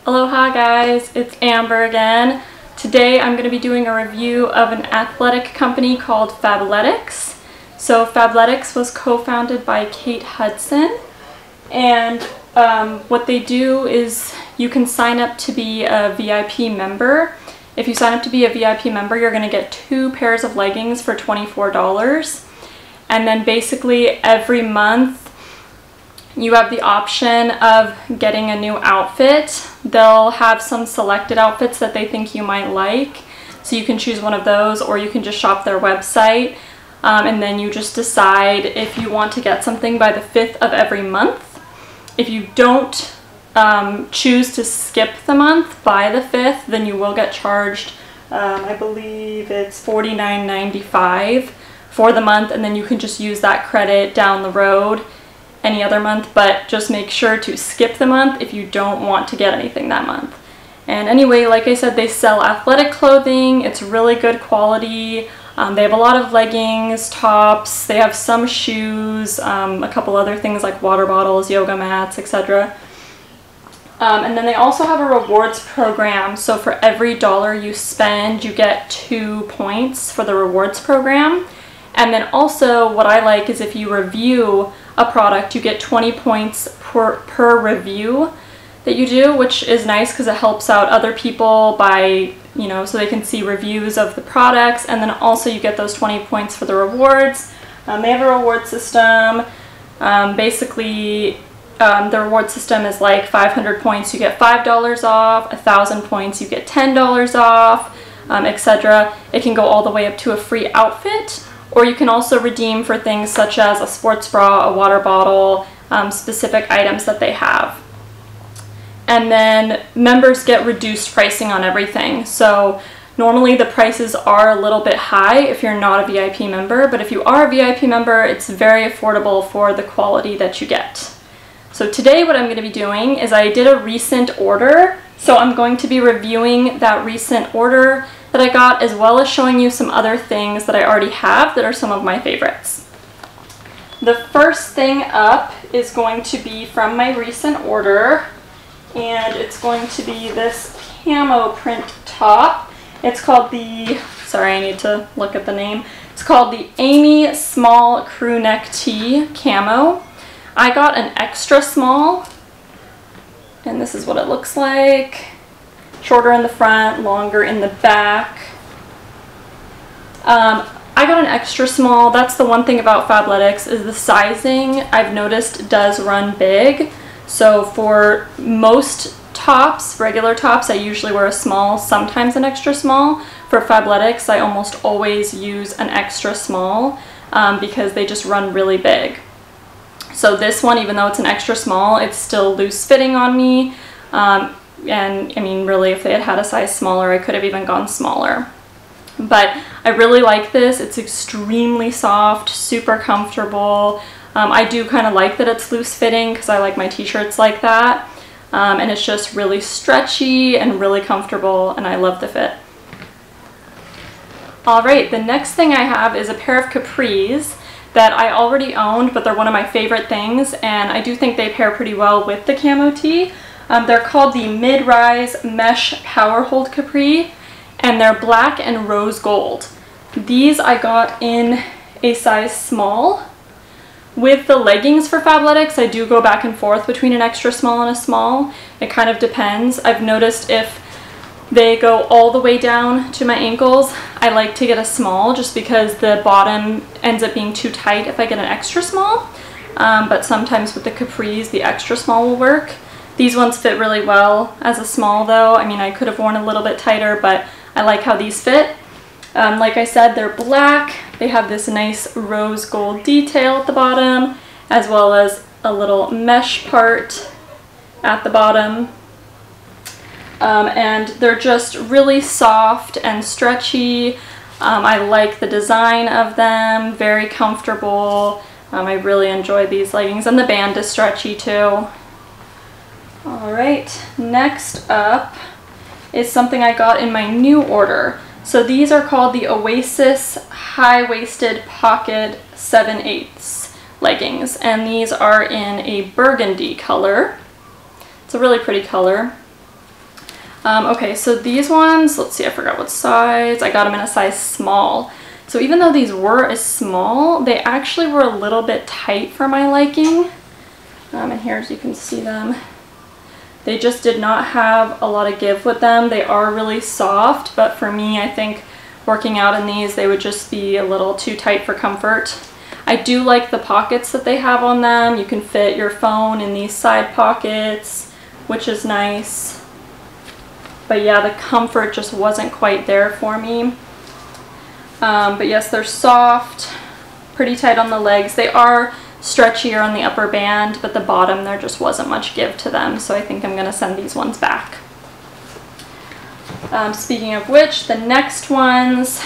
Aloha guys, it's Amber again. Today I'm going to be doing a review of an athletic company called Fabletics. So Fabletics was co-founded by Kate Hudson, and what they do is you can sign up to be a VIP member. If you sign up to be a VIP member, you're going to get 2 pairs of leggings for $24. And then basically every month you have the option of getting a new outfit. They'll have some selected outfits that they think you might like, so you can choose one of those, or you can just shop their website, and then you just decide if you want to get something by the 5th of every month. If you don't choose to skip the month by the 5th, then you will get charged, I believe it's $49.95 for the month, and then you can just use that credit down the road any other month, but just make sure to skip the month if you don't want to get anything that month. And anyway, like I said, they sell athletic clothing. It's really good quality. They have a lot of leggings, tops, they have some shoes, a couple other things like water bottles, yoga mats, etc. And then they also have a rewards program, so for every dollar you spend, you get 2 points for the rewards program. And then also what I like is if you review a product, you get 20 points per review that you do, which is nice because it helps out other people by, you know, so they can see reviews of the products, and then also you get those 20 points for the rewards. They have a reward system. Basically, the reward system is like 500 points, you get $5 off, 1,000 points, you get $10 off, etc. It can go all the way up to a free outfit. Or you can also redeem for things such as a sports bra, a water bottle, specific items that they have. And then members get reduced pricing on everything. So normally the prices are a little bit high if you're not a VIP member, but if you are a VIP member, it's very affordable for the quality that you get. So today what I'm going to be doing is I did a recent order, so I'm going to be reviewing that recent order that I got, as well as showing you some other things that I already have that are some of my favorites. The first thing up is going to be from my recent order, and it's going to be this camo print top. It's called the, sorry, I need to look at the name. It's called the Amy Small Crew Neck Tee Camo. I got an extra small, and this is what it looks like. Shorter in the front, longer in the back. I got an extra small. That's the one thing about Fabletics, is the sizing I've noticed does run big. So for most tops, regular tops, I usually wear a small, sometimes an extra small. For Fabletics, I almost always use an extra small because they just run really big. So this one, even though it's an extra small, it's still loose fitting on me. And I mean, really, if they had had a size smaller, I could have even gone smaller. But I really like this. It's extremely soft, super comfortable. I do kind of like that it's loose fitting because I like my t-shirts like that. And it's just really stretchy and really comfortable, and I love the fit. Alright, the next thing I have is a pair of capris that I already owned, but they're one of my favorite things, and I do think they pair pretty well with the camo tee. They're called the Mid-Rise Mesh Power Hold Capri, and they're black and rose gold. These I got in a size small. With the leggings for Fabletics, I do go back and forth between an extra small and a small. It kind of depends. I've noticed if they go all the way down to my ankles, I like to get a small just because the bottom ends up being too tight if I get an extra small. But sometimes with the capris, the extra small will work. These ones fit really well as a small though. I mean, I could have worn a little bit tighter, but I like how these fit. Like I said, they're black. They have this nice rose gold detail at the bottom, as well as a little mesh part at the bottom. And they're just really soft and stretchy. I like the design of them, very comfortable. I really enjoy these leggings, and the band is stretchy too. Alright, next up is something I got in my new order. So these are called the Oasis High-Waisted Pocket 7/8 leggings, and these are in a burgundy color. It's a really pretty color. Okay, so these ones, let's see, I forgot what size. I got them in a size small. So even though these were a small, they actually were a little bit tight for my liking. And here, as you can see them, they just did not have a lot of give with them. They are really soft, but for me, I think working out in these, they would just be a little too tight for comfort. I do like the pockets that they have on them. You can fit your phone in these side pockets, which is nice. But yeah, the comfort just wasn't quite there for me. But yes, they're soft, pretty tight on the legs. They are stretchier on the upper band, but the bottom, there just wasn't much give to them. So I think I'm gonna send these ones back. Speaking of which, the next ones,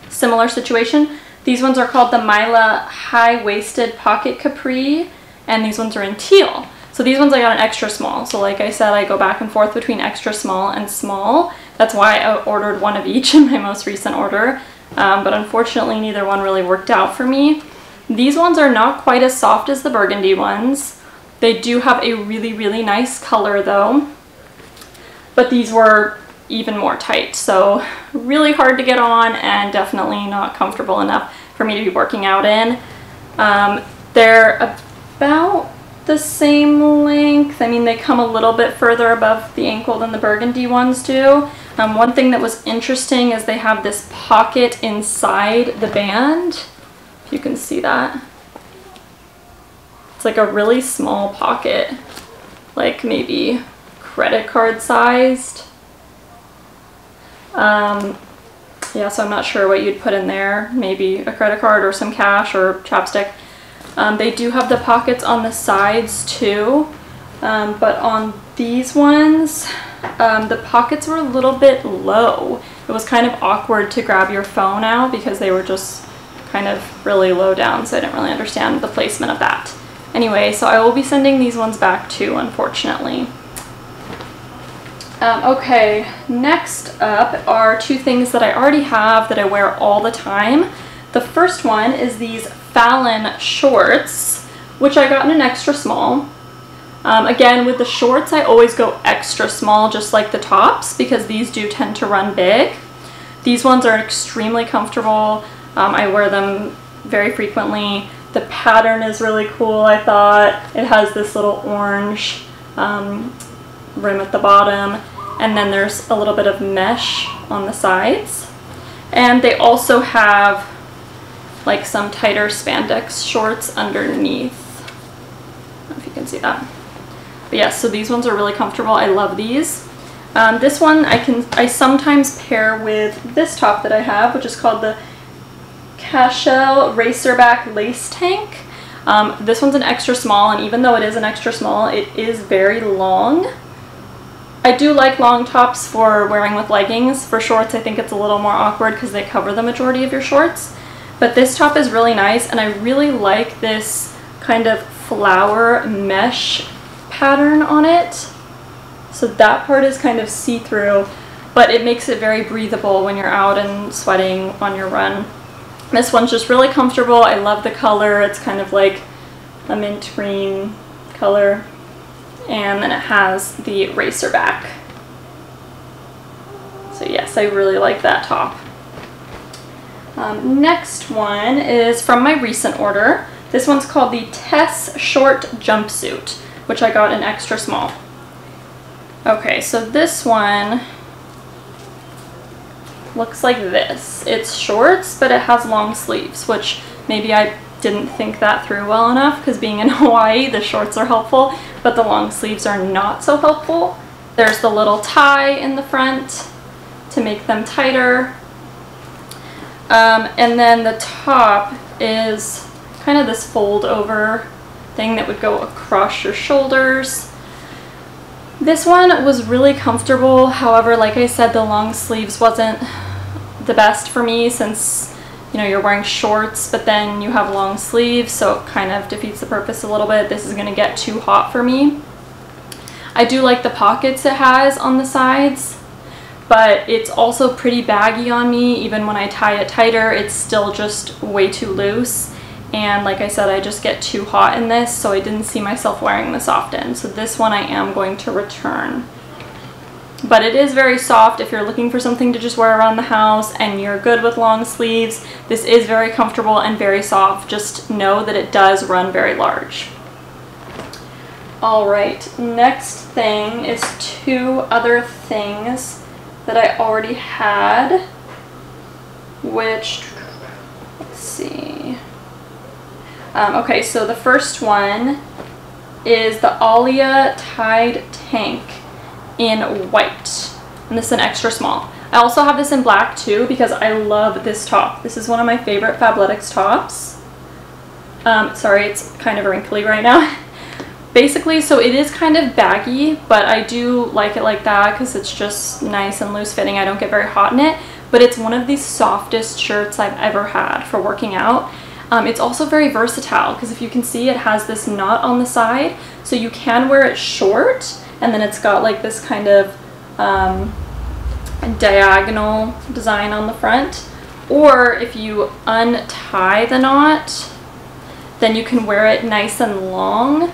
similar situation. These ones are called the Mila High-Waisted Pocket Capri, and these ones are in teal. So these ones I got an extra small. So like I said, I go back and forth between extra small and small. That's why I ordered one of each in my most recent order. But unfortunately, neither one really worked out for me. These ones are not quite as soft as the burgundy ones. They do have a really, really nice color though. But these were even more tight. So really hard to get on and definitely not comfortable enough for me to be working out in. They're about the same length. I mean, they come a little bit further above the ankle than the burgundy ones do. One thing that was interesting is they have this pocket inside the band. If you can see that. It's like a really small pocket, like maybe credit card sized. Yeah, so I'm not sure what you'd put in there. Maybe a credit card or some cash or chapstick. They do have the pockets on the sides too, but on these ones, the pockets were a little bit low. It was kind of awkward to grab your phone out because they were just kind of really low down, so I didn't really understand the placement of that. Anyway, so I will be sending these ones back too, unfortunately. Okay, next up are two things that I already have that I wear all the time. The first one is these Fallon shorts, which I got in an extra small. Again, with the shorts, I always go extra small, just like the tops, because these do tend to run big. These ones are extremely comfortable. I wear them very frequently. The pattern is really cool, I thought. It has this little orange rim at the bottom, and then there's a little bit of mesh on the sides. And they also have like some tighter spandex shorts underneath. I don't know if you can see that. But yes, so these ones are really comfortable. I love these. This one I sometimes pair with this top that I have, which is called the Cashel Racerback Lace Tank. This one's an extra small, and even though it is an extra small, it is very long. I do like long tops for wearing with leggings. For shorts, I think it's a little more awkward because they cover the majority of your shorts. But this top is really nice, and I really like this kind of flower mesh pattern on it. So that part is kind of see-through, but it makes it very breathable when you're out and sweating on your run. This one's just really comfortable. I love the color. It's kind of like a mint green color. And then it has the racer back. So yes, I really like that top. Next one is from my recent order. This one's called the Tess Short Jumpsuit, which I got in extra small. Okay, so this one looks like this. It's shorts, but it has long sleeves, which maybe I didn't think that through well enough, because being in Hawaii, the shorts are helpful, but the long sleeves are not so helpful. There's the little tie in the front to make them tighter. And then the top is kind of this fold over thing that would go across your shoulders. This one was really comfortable. However, like I said, the long sleeves wasn't the best for me, since, you know, you're wearing shorts, but then you have long sleeves, so it kind of defeats the purpose a little bit. This is gonna get too hot for me. I do like the pockets it has on the sides, but it's also pretty baggy on me. Even when I tie it tighter, it's still just way too loose. And like I said, I just get too hot in this, so I didn't see myself wearing this often. So this one I am going to return. But it is very soft if you're looking for something to just wear around the house and you're good with long sleeves. This is very comfortable and very soft. Just know that it does run very large. Alright, next thing is two other things that I already had, which, let's see. Okay, so the first one is the Alia Tide Tank in white, and this is an extra small. I also have this in black too because I love this top. This is one of my favorite Fabletics tops. Sorry, it's kind of wrinkly right now. Basically, so it is kind of baggy, but I do like it like that because it's just nice and loose fitting. I don't get very hot in it, but it's one of the softest shirts I've ever had for working out. It's also very versatile because if you can see, it has this knot on the side, so you can wear it short, and then it's got like this kind of diagonal design on the front. Or if you untie the knot, then you can wear it nice and long.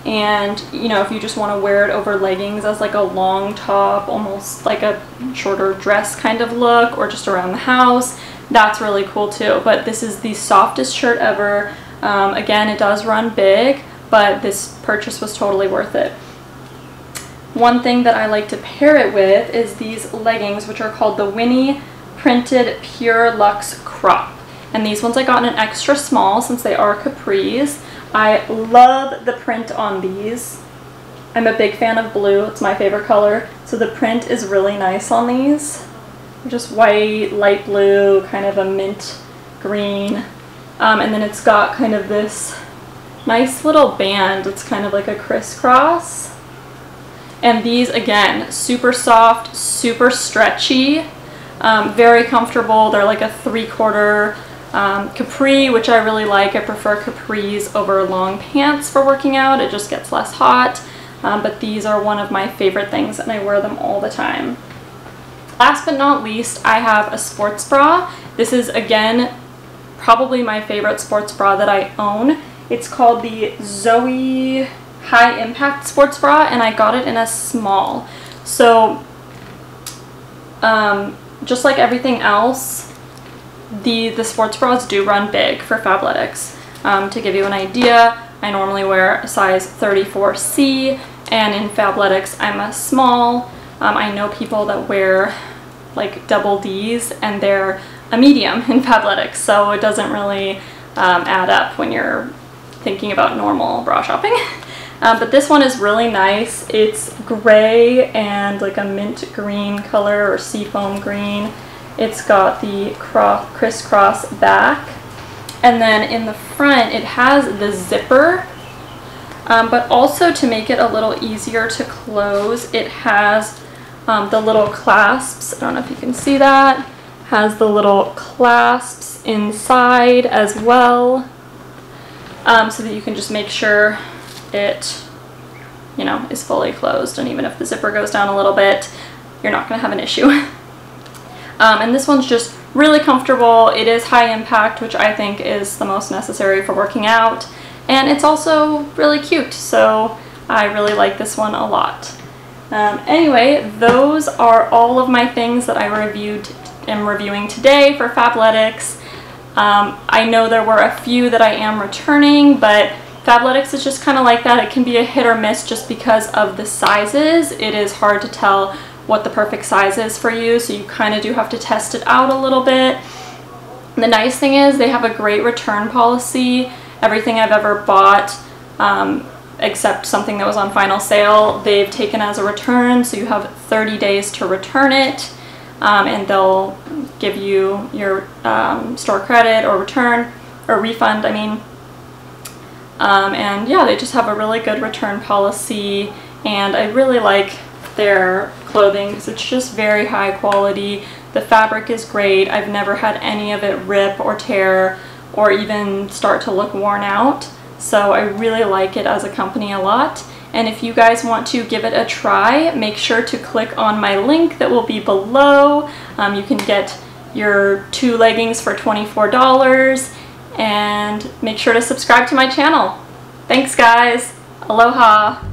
And, you know, if you just want to wear it over leggings as like a long top, almost like a shorter dress kind of look, or just around the house, that's really cool too. But this is the softest shirt ever. Again, it does run big, but this purchase was totally worth it. One thing that I like to pair it with is these leggings, which are called the Winnie Printed Pure Luxe Crop. And these ones I got in an extra small since they are capris. I love the print on these. I'm a big fan of blue. It's my favorite color. So the print is really nice on these. Just white, light blue, kind of a mint green. And then it's got kind of this nice little band. It's kind of like a crisscross. And these, again, super soft, super stretchy, very comfortable. They're like a 3/4 capri, which I really like. I prefer capris over long pants for working out. It just gets less hot. But these are one of my favorite things, and I wear them all the time. Last but not least, I have a sports bra. This is, again, probably my favorite sports bra that I own. It's called the Zoe High Impact Sports Bra, and I got it in a small. So, just like everything else, the sports bras do run big for Fabletics. To give you an idea, I normally wear a size 34C, and in Fabletics I'm a small. I know people that wear like double Ds, and they're a medium in Fabletics, so it doesn't really add up when you're thinking about normal bra shopping. But this one is really nice. It's gray and like a mint green color, or seafoam green. It's got the crisscross back, and then in the front it has the zipper, but also to make it a little easier to close, it has the little clasps. I don't know if you can see that. Has the little clasps inside as well, so that you can just make sure it, you know, is fully closed, and even if the zipper goes down a little bit, you're not going to have an issue. And this one's just really comfortable. It is high impact, which I think is the most necessary for working out, and it's also really cute, so I really like this one a lot. Anyway, those are all of my things that I am reviewing today for Fabletics. I know there were a few that I am returning, but Fabletics is just kind of like that. It can be a hit or miss just because of the sizes. It is hard to tell what the perfect size is for you, so you kind of do have to test it out a little bit. The nice thing is they have a great return policy. Everything I've ever bought, except something that was on final sale, they've taken as a return, so you have 30 days to return it, and they'll give you your store credit or return, or refund, I mean. And yeah, they just have a really good return policy, and I really like their clothing because it's just very high quality. The fabric is great. I've never had any of it rip or tear or even start to look worn out. So I really like it as a company a lot. And if you guys want to give it a try, make sure to click on my link that will be below. You can get your 2 leggings for $24, and make sure to subscribe to my channel. Thanks guys. Aloha.